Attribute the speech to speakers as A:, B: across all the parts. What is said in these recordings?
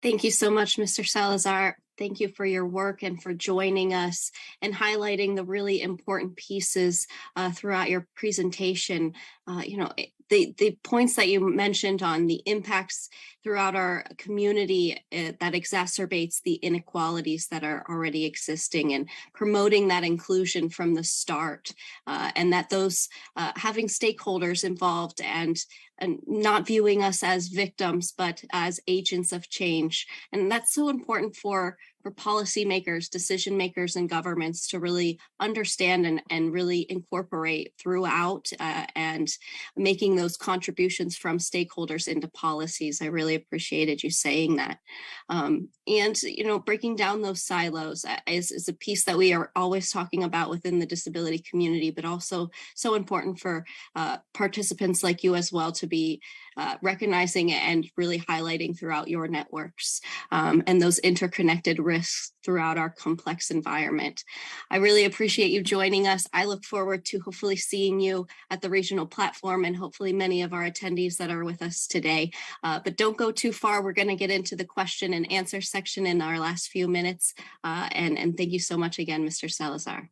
A: Thank you so much, Mr. Salazar. Thank you for your work and for joining us and highlighting the really important pieces throughout your presentation. The points that you mentioned on the impacts throughout our community that exacerbates the inequalities that are already existing, and promoting that inclusion from the start, and that those having stakeholders involved and not viewing us as victims, but as agents of change. And that's so important for policymakers, decision makers, and governments to really understand and really incorporate throughout, and making those contributions from stakeholders into policies. I really appreciated you saying that. Breaking down those silos is a piece that we are always talking about within the disability community, but also so important for participants like you as well to be recognizing and really highlighting throughout your networks, and those interconnected risks throughout our complex environment. I really appreciate you joining us. I look forward to hopefully seeing you at the regional platform and hopefully many of our attendees that are with us today. But don't go too far. We're going to get into the question and answer section in our last few minutes. And thank you so much again, Mr. Salazar.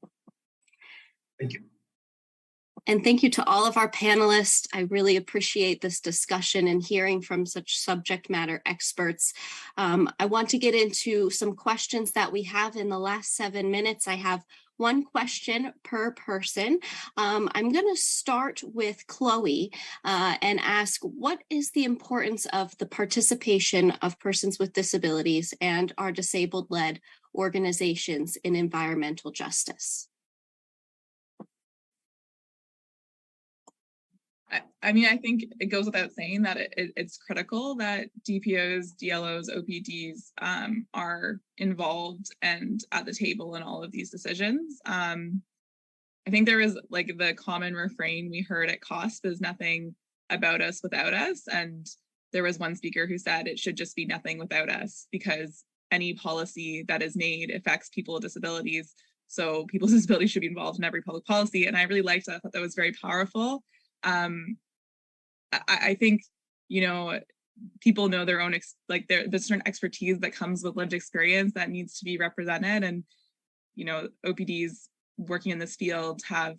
B: Thank you.
A: And thank you to all of our panelists. I really appreciate this discussion and hearing from such subject matter experts. I want to get into some questions that we have in the last 7 minutes. I have one question per person. I'm going to start with Chloe and ask, what is the importance of the participation of persons with disabilities and our disabled-led organizations in environmental justice?
C: I think it goes without saying that it's critical that DPOs, DLOs, OPDs are involved and at the table in all of these decisions. I think there is like the common refrain we heard at COSP is nothing about us without us. And there was one speaker who said it should just be nothing without us, because any policy that is made affects people with disabilities. So people's disabilities should be involved in every public policy. And I really liked that. I thought that was very powerful. I think, people know their own, there's certain expertise that comes with lived experience that needs to be represented. And, OPDs working in this field have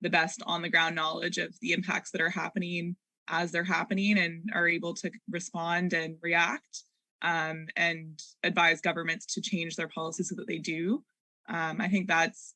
C: the best on the ground knowledge of the impacts that are happening as they're happening and are able to respond and react, and advise governments to change their policies so that they do. I think that's,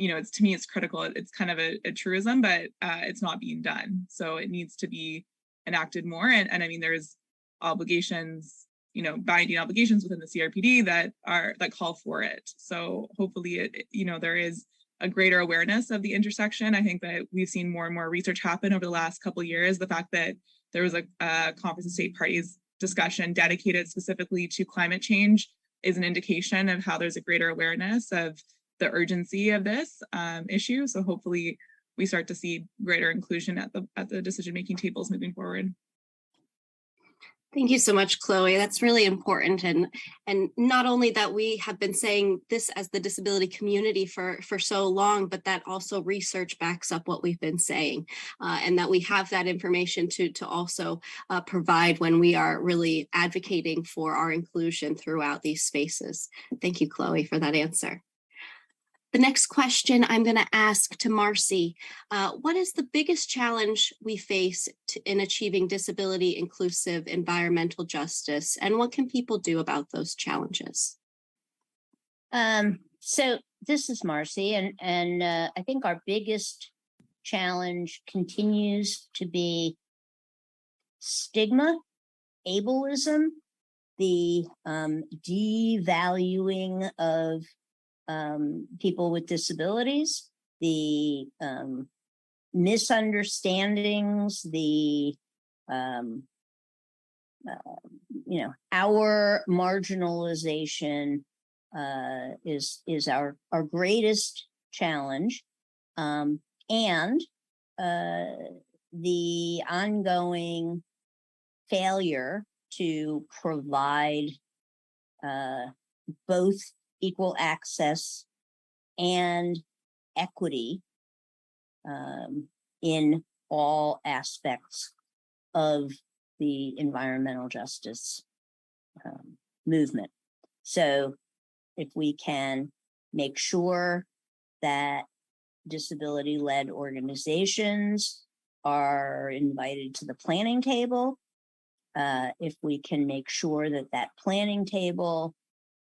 C: to me, it's critical. It's kind of a truism, but it's not being done. So it needs to be enacted more. And I mean, there's obligations, binding obligations within the CRPD that call for it. So hopefully, there is a greater awareness of the intersection. I think that we've seen more and more research happen over the last couple of years. The fact that there was a Conference of State Parties discussion dedicated specifically to climate change is an indication of how there's a greater awareness of the urgency of this issue. So hopefully we start to see greater inclusion at the decision-making tables moving forward.
A: Thank you so much, Chloe. That's really important. And not only that we have been saying this as the disability community for so long, but that also research backs up what we've been saying, and that we have that information to also provide when we are really advocating for our inclusion throughout these spaces. Thank you, Chloe, for that answer. The next question I'm going to ask to Marcy. What is the biggest challenge we face in achieving disability inclusive environmental justice, and what can people do about those challenges?
D: So this is Marcy, and I think our biggest challenge continues to be stigma, ableism, the devaluing of people with disabilities, the misunderstandings, the our marginalization is our greatest challenge, and the ongoing failure to provide both equal access and equity in all aspects of the environmental justice movement. So if we can make sure that disability-led organizations are invited to the planning table, if we can make sure that that planning table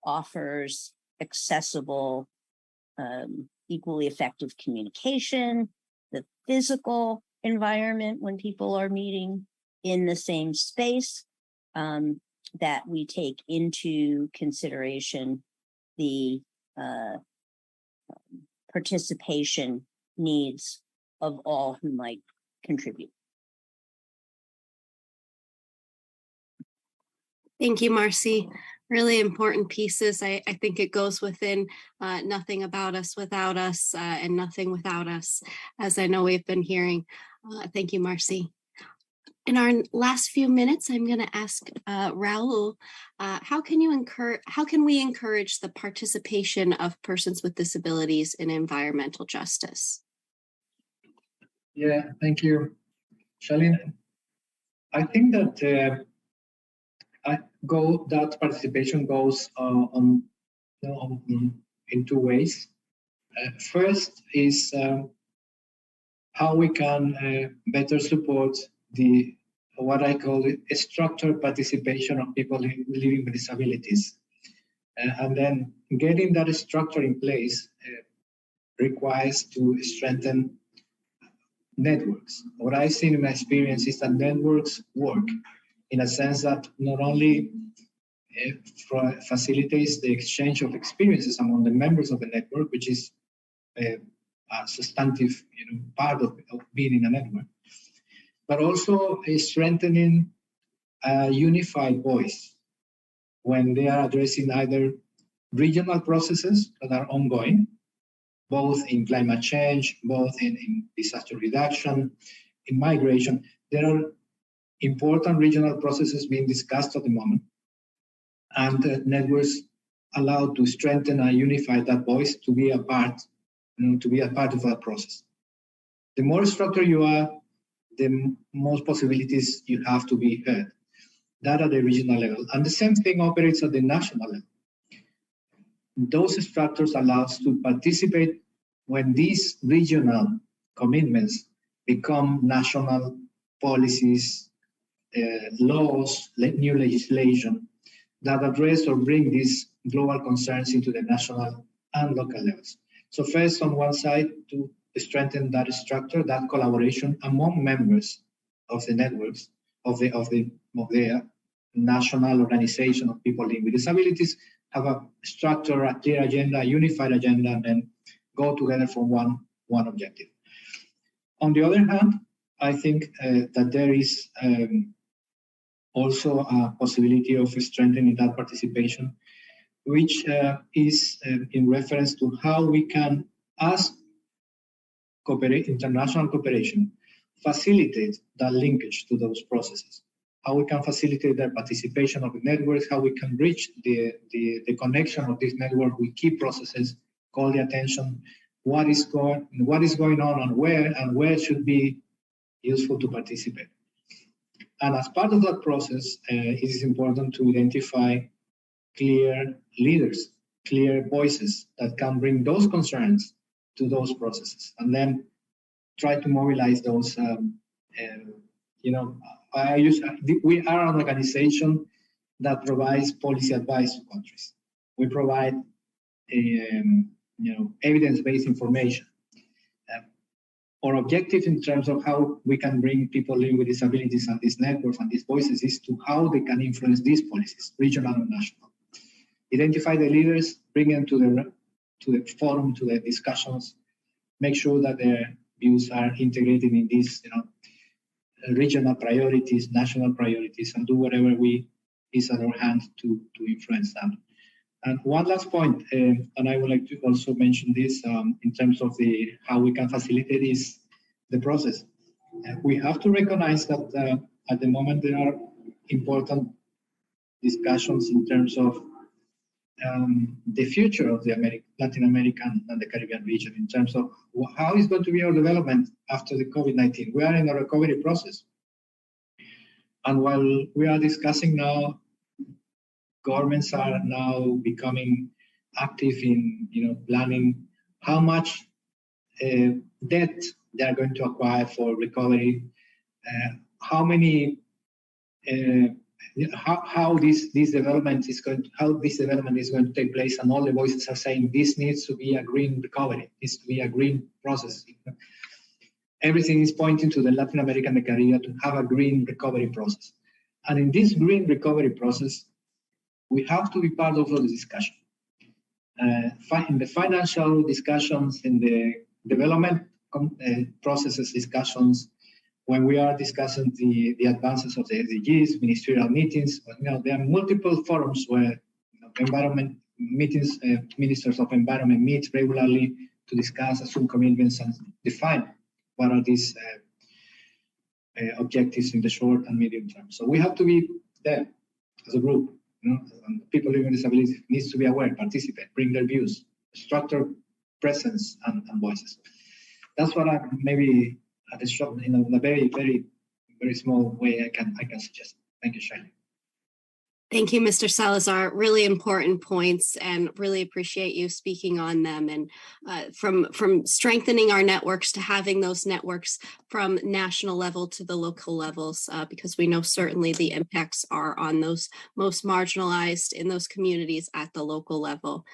D: offers accessible, equally effective communication, the physical environment when people are meeting in the same space, that we take into consideration the participation needs of all who might contribute.
A: Thank you, Marcy. Really important pieces. I think it goes within nothing about us without us and nothing without us, as I know we've been hearing. Thank you, Marcy. In our last few minutes, I'm going to ask Raul, how can we encourage the participation of persons with disabilities in environmental justice?
B: Yeah, thank you, Charlene. I think that that participation goes in two ways. First is how we can better support what I call a structured participation of people living with disabilities. And then getting that structure in place requires to strengthen networks. What I've seen in my experience is that networks work in a sense that not only facilitates the exchange of experiences among the members of the network, which is a substantive part of being in a network, but also strengthening a unified voice when they are addressing either regional processes that are ongoing, both in climate change, both in disaster reduction, in migration. There are important regional processes being discussed at the moment, and networks allowed to strengthen and unify that voice to be a part, of that process. The more structured you are, the most possibilities you have to be heard. That at the regional level, and the same thing operates at the national level. Those structures allow us to participate when these regional commitments become national policies, laws, new legislation that address or bring these global concerns into the national and local levels. So first, on one side, to strengthen that structure, that collaboration among members of the networks, of the national organization of people living with disabilities, have a structure, a clear agenda, a unified agenda, and then go together for one objective. On the other hand, I think that there is also a possibility of strengthening that participation, which is in reference to how we can, as international cooperation, facilitate that linkage to those processes, how we can facilitate their participation of the networks, how we can reach the connection of this network with key processes, call the attention, what is going on and where should be useful to participate. And as part of that process, it is important to identify clear leaders, clear voices that can bring those concerns to those processes, and then try to mobilize those. We are an organization that provides policy advice to countries. We provide, evidence-based information. Our objective in terms of how we can bring people living with disabilities and these networks and these voices is to how they can influence these policies, regional and national. Identify the leaders, bring them to the forum, to the discussions, make sure that their views are integrated in these regional priorities, national priorities, and do whatever is at our hand to influence them. And one last point, and I would like to also mention this in terms of how we can facilitate the process. We have to recognize that at the moment there are important discussions in terms of the future of the Latin American and the Caribbean region, in terms of how is going to be our development after the COVID-19. We are in a recovery process. And while we are discussing now governments are now becoming active in, planning how much debt they are going to acquire for recovery, how many, how this development is going to take place, and all the voices are saying this needs to be a green recovery, needs to be a green process. Everything is pointing to the Latin America and the Caribbean to have a green recovery process. And in this green recovery process, we have to be part of the discussion. In the financial discussions, in the development processes discussions, when we are discussing the advances of the SDGs, ministerial meetings, there are multiple forums where environment meetings, ministers of environment meet regularly to discuss, assume commitments, and define what are these objectives in the short and medium term. So we have to be there as a group. And people living with disabilities needs to be aware, participate, bring their views, structure presence and voices. That's what I maybe at a short, in a very, very, very small way I can suggest. Thank you, Shirley.
A: Thank you, Mr. Salazar. Really important points, and really appreciate you speaking on them. And from strengthening our networks to having those networks from national level to the local levels, because we know certainly the impacts are on those most marginalized in those communities at the local level.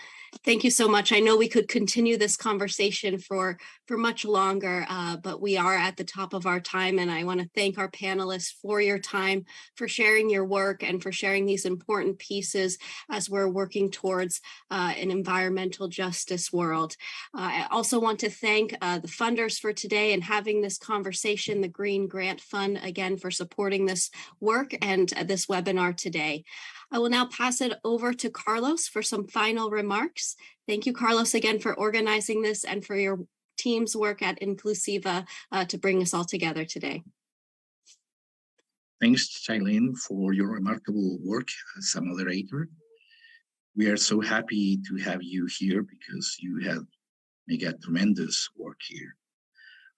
A: Thank you so much. I know we could continue this conversation for much longer, but we are at the top of our time, and I want to thank our panelists for your time, for sharing your work, and for sharing these important pieces as we're working towards an environmental justice world. I also want to thank the funders for today and having this conversation, the Green Grant Fund, again, for supporting this work and this webinar today. I will now pass it over to Carlos for some final remarks. Thank you, Carlos, again for organizing this and for your team's work at Inclusiva to bring us all together today.
E: Thanks, Shailene, for your remarkable work as a moderator. We are so happy to have you here because you have made a tremendous work here.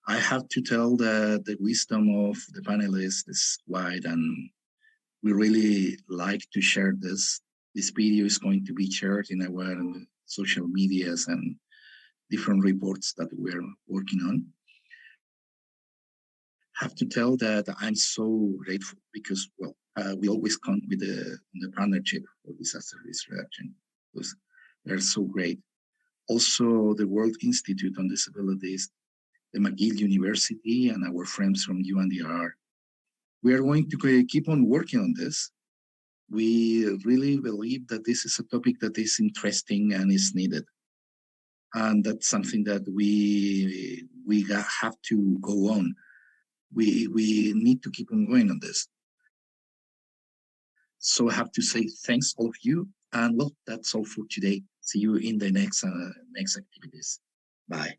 E: I have to tell that the wisdom of the panelists is wide, and we really like to share this. This video is going to be shared in our social medias and different reports that we're working on. Have to tell that I'm so grateful because, well, we always count with the partnership for disaster risk reduction because they're so great. Also, the World Institute on Disabilities, the McGill University, and our friends from UNDR. We are going to keep on working on this. We really believe that this is a topic that is interesting and is needed. And that's something that we have to go on. We need to keep on going on this. So I have to say thanks all of you. And well, that's all for today. See you in the next activities. Bye.